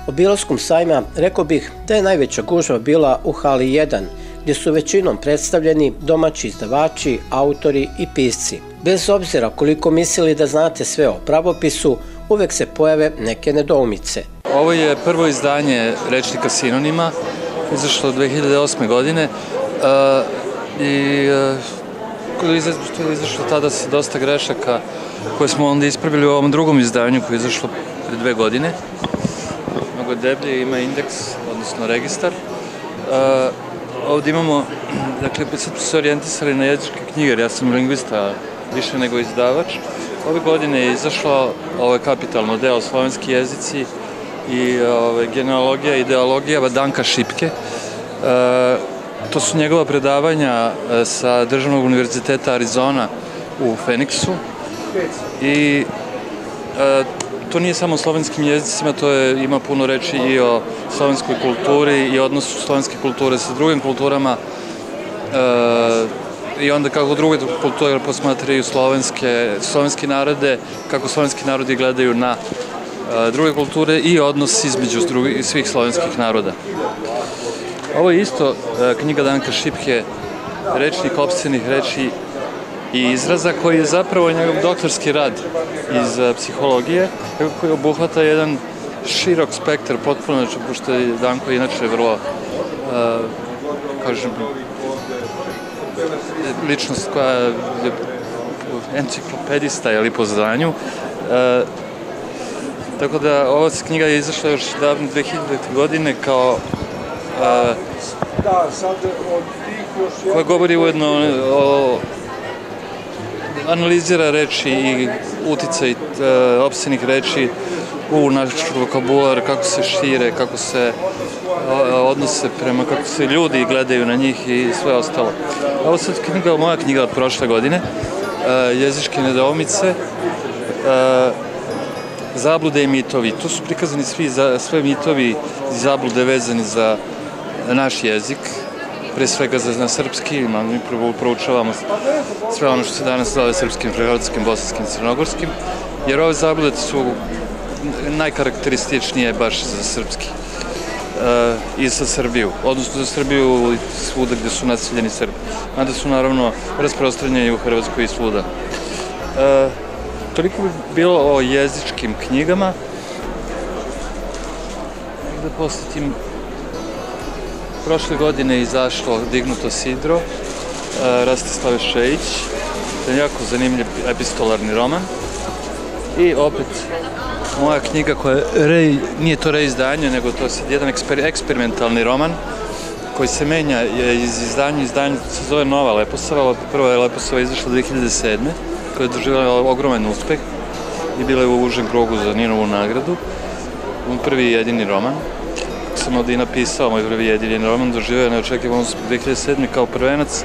Obilaskom sajma rekao bih da je najveća gužva bila u hali 1, gdje su većinom predstavljeni domaći izdavači, autori i pisci. Bez obzira koliko mislili da znate sve o pravopisu, uvek se pojave neke nedoumice. Ovo je prvo izdanje rečnika Sinonima, izašlo 2008. godine i kada je izašlo tada sa dosta grešaka koje smo onda ispravili u ovom drugom izdanju koje je izašlo pre 2 godine. Mnogo deblje, ima indeks, odnosno registar. Ovdje imamo, dakle, sad smo se orijentisali na jezičke knjige, jer ja sam lingvista više nego izdavač. Ove godine je izašlo, ovo je kapitalno deo slovenski jezici i genealogija i ideologija Danka Šipke. To su njegova predavanja sa Državnog univerziteta Arizona u Feniksu i to nije samo o slovenskim jezicima, ima puno reči i o slovenskoj kulturi i odnosu slovenske kulture sa drugim kulturama i onda kako druge kulture posmatraju slovenski narode, kako slovenski narodi gledaju na druge kulture i odnos između svih slovenskih naroda. Ovo je isto knjiga Danka Šipke, rečnik opscenih reči i izraza, koji je zapravo njegov doktorski rad iz psihologije, koji obuhvata jedan širok spektar, potpuno, pošto je Danko inače vrlo, kažem, ličnost koja je enciklopedista, ali po zdanju. Tako da ova knjiga je izašla još davno 2000. godine kao koja govori ujedno o analizira reči i uticaj opscenih reči u naš vokabular, kako se šire, kako se odnose prema, kako se ljudi gledaju na njih i sve ostalo. Ovo sad moja knjiga od prošle godine, Jezičke nedoumice, zablude i mitovi. Tu su prikazani sve mitovi i zablude vezani za naš jezik, pre svega na srpski, mi proučavamo sve ono što se danas zove srpskim, prehodskim, bosanskim, crnogorskim, jer ove zablude su najkarakterističnije baš za srpski i za Srbiju, odnosno za Srbiju svuda gde su naseljeni Srbi, mada su naravno rasprostranjeni u Hrvatskoj i svuda. Toliko bi bilo o jezičkim knjigama. Da posjetim, prošle godine je izašlo Dignuto sidro, Rastislave Šejić, to je jako zanimljiv epistolarni roman. I opet moja knjiga koja nije to reizdanje, nego to je jedan eksperimentalni roman koji se menja iz izdanja, se zove Nova Leposava. Prva je Leposava izašla 2007. koja je doživjela ogroman uspeh i bila je u užem krugu za Ninovu nagradu. Prvi i jedini roman. Sam ovdje i napisao moj prvi jedini roman, doživio je neočekivan uspeh 2007. kao prvenac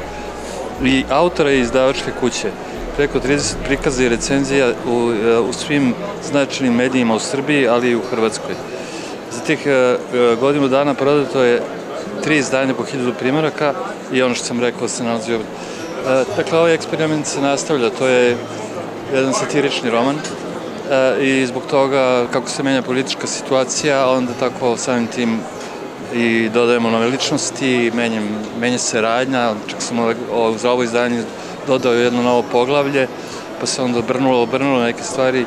i autora i izdavačke kuće. Preko 30 prikaza i recenzija u svim značajnim medijima u Srbiji, ali i u Hrvatskoj. Za tih godinu dana prodato je 3 izdanja po 1000 primeraka i ono što sam rekao se nalazi ovdje. Dakle, ovaj eksperiment se nastavlja, to je jedan satirični roman i zbog toga kako se menja politička situacija, onda tako samim tim i dodajemo nove ličnosti, menja se radnja, čak sam za ovo izdanje dodao jedno novo poglavlje, pa se onda obrnulo neke stvari.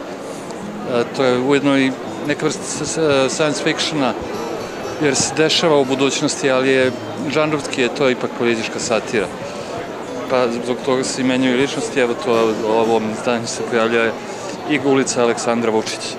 To je ujedno i neka vrsta science fictiona, jer se dešava u budućnosti, ali žanrovski je to ipak politička satira. Pa zbog toga se i menjaju ličnosti, evo to u ovom izdanju se pojavlja i ulica Aleksandra Vučića.